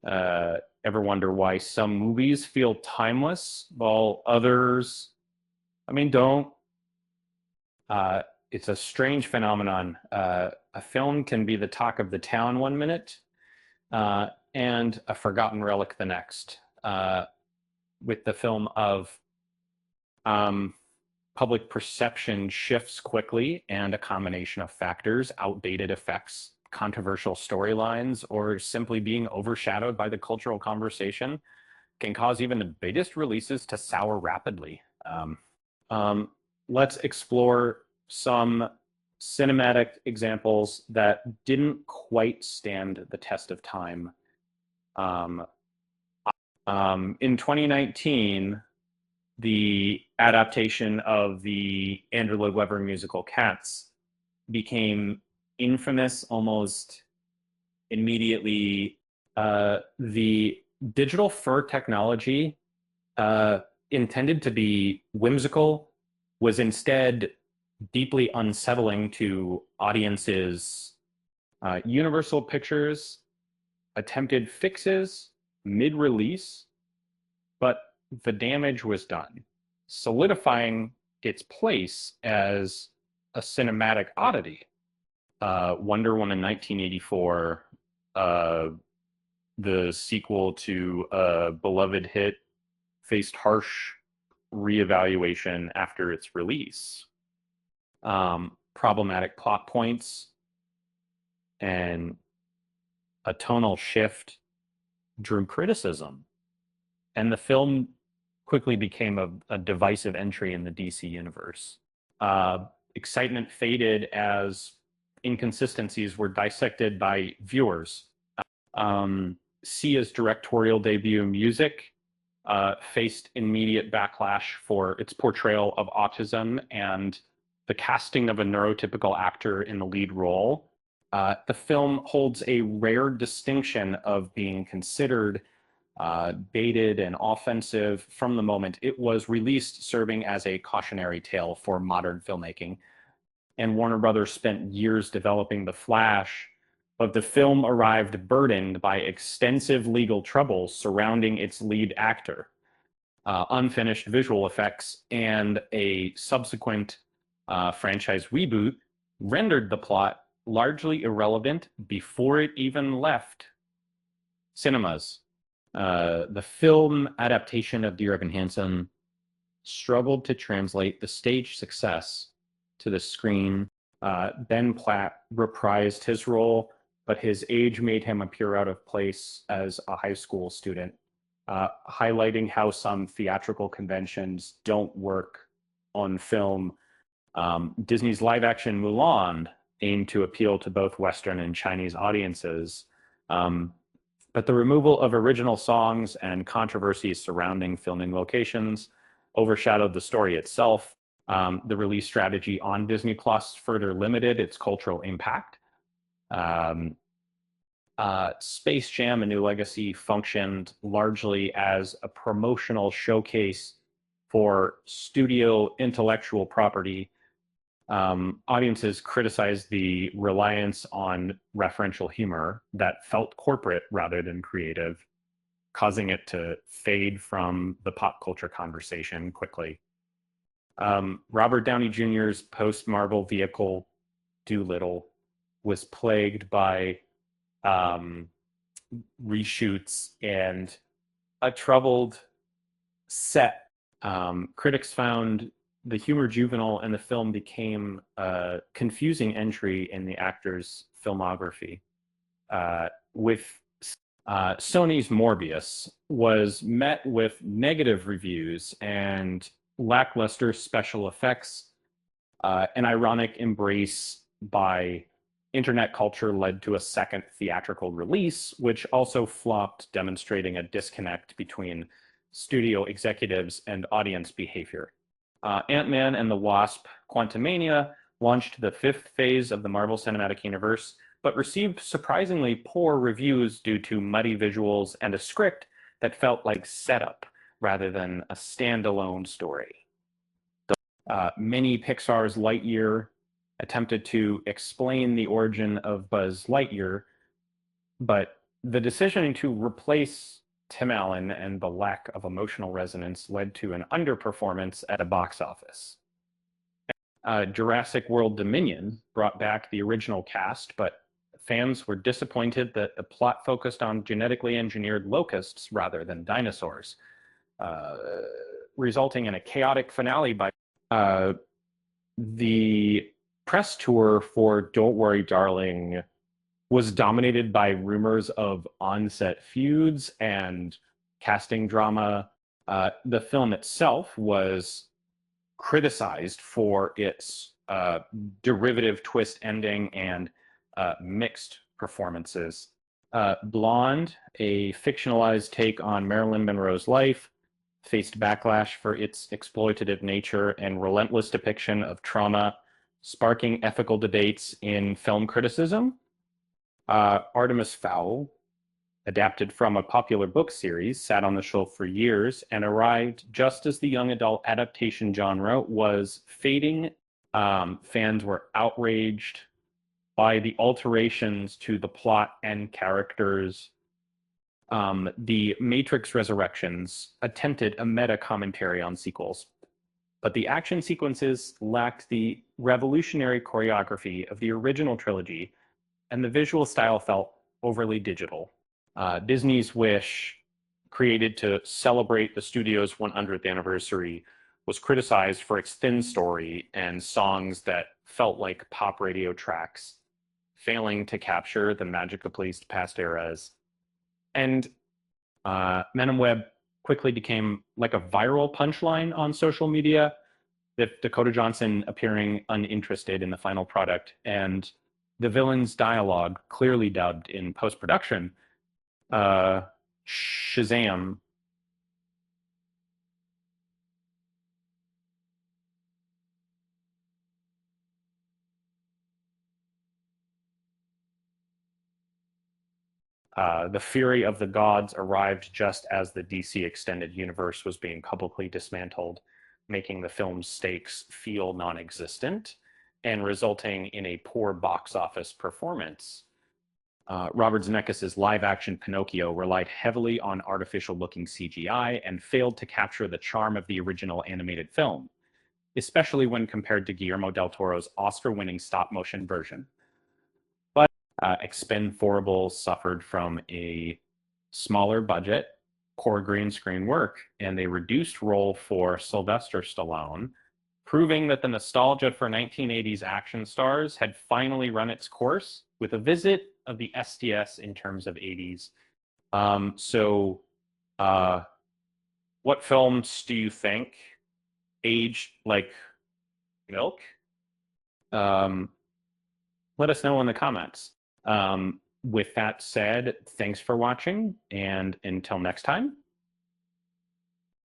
Ever wonder why some movies feel timeless while others, I mean, don't? Uh, it's a strange phenomenon. A film can be the talk of the town one minute and a forgotten relic the next. With the film of um, public perception shifts quickly, and a combination of factors, outdated effects, controversial storylines, or simply being overshadowed by the cultural conversation, can cause even the biggest releases to sour rapidly. Um, let's explore some cinematic examples that didn't quite stand the test of time. Um, in 2019, the adaptation of the Andrew Lloyd Webber musical Cats became infamous almost immediately. The digital fur technology, uh, intended to be whimsical, was instead deeply unsettling to audiences. Universal Pictures attempted fixes mid release, but the damage was done, solidifying its place as a cinematic oddity. Wonder Woman in 1984, uh, the sequel to a beloved hit, faced harsh reevaluation after its release. Problematic plot points and a tonal shift drew criticism, and the film quickly became a divisive entry in the DC universe. Uh, Excitement faded as inconsistencies were dissected by viewers. Sia's directorial debut, Music, faced immediate backlash for its portrayal of autism and the casting of a neurotypical actor in the lead role. The film holds a rare distinction of being considered dated and offensive from the moment it was released, serving as a cautionary tale for modern filmmaking. And Warner Brothers spent years developing The Flash, but the film arrived burdened by extensive legal troubles surrounding its lead actor, unfinished visual effects, and a subsequent franchise reboot rendered the plot largely irrelevant before it even left cinemas. The film adaptation of Dear Evan Hansen struggled to translate the stage success to the screen. Ben Platt reprised his role, but his age made him appear out of place as a high school student, highlighting how some theatrical conventions don't work on film. Disney's live action Mulan aimed to appeal to both Western and Chinese audiences. Um, but the removal of original songs and controversies surrounding filming locations overshadowed the story itself. The release strategy on Disney Plus further limited its cultural impact. Um, Space Jam: A New Legacy functioned largely as a promotional showcase for studio intellectual property. Audiences criticized the reliance on referential humor that felt corporate rather than creative, causing it to fade from the pop culture conversation quickly. Robert Downey Jr.'s post-Marvel vehicle, Doolittle, was plagued by um, reshoots and a troubled set. Critics found the humor juvenile, and the film became a confusing entry in the actor's filmography. With Sony's Morbius was met with negative reviews and lackluster special effects. An ironic embrace by internet culture led to a second theatrical release, which also flopped, demonstrating a disconnect between studio executives and audience behavior. Ant-Man and the Wasp: Quantumania launched the fifth phase of the Marvel Cinematic Universe, but received surprisingly poor reviews due to muddy visuals and a script that felt like setup rather than a standalone story. Many Pixar's Lightyear attempted to explain the origin of Buzz Lightyear, but The decision to replace Tim Allen and the lack of emotional resonance led to an underperformance at a box office. Jurassic World Dominion brought back the original cast, but fans were disappointed that the plot focused on genetically engineered locusts rather than dinosaurs, uh, resulting in a chaotic finale by the press tour for Don't Worry, Darling was dominated by rumors of on-set feuds and casting drama. The film itself was criticized for its derivative twist ending and mixed performances. Blonde, a fictionalized take on Marilyn Monroe's life, faced backlash for its exploitative nature and relentless depiction of trauma, sparking ethical debates in film criticism. Artemis Fowl, adapted from a popular book series, sat on the shelf for years and arrived just as the young adult adaptation genre was fading. Fans were outraged by the alterations to the plot and characters. The Matrix Resurrections attempted a meta commentary on sequels, but the action sequences lacked the revolutionary choreography of the original trilogy, and the visual style felt overly digital. Disney's Wish, created to celebrate the studio's 100th anniversary, was criticized for its thin story and songs that felt like pop radio tracks, failing to capture the magic of past eras. And Men Web quickly became like a viral punchline on social media, with Dakota Johnson appearing uninterested in the final product, and the villain's dialogue, clearly dubbed in post-production, Shazam. The fury of the gods arrived just as the DC Extended Universe was being publicly dismantled, making the film's stakes feel non-existent and resulting in a poor box office performance. Robert Zemeckis' live-action Pinocchio relied heavily on artificial-looking CGI and failed to capture the charm of the original animated film, especially when compared to Guillermo del Toro's Oscar-winning stop-motion version. But Expendables suffered from a smaller budget, poor green screen work, and a reduced role for Sylvester Stallone, proving that the nostalgia for 1980s action stars had finally run its course with a visit of the STS in terms of 80s. So, what films do you think age like milk? Um, Let us know in the comments. With that said, thanks for watching, and until next time.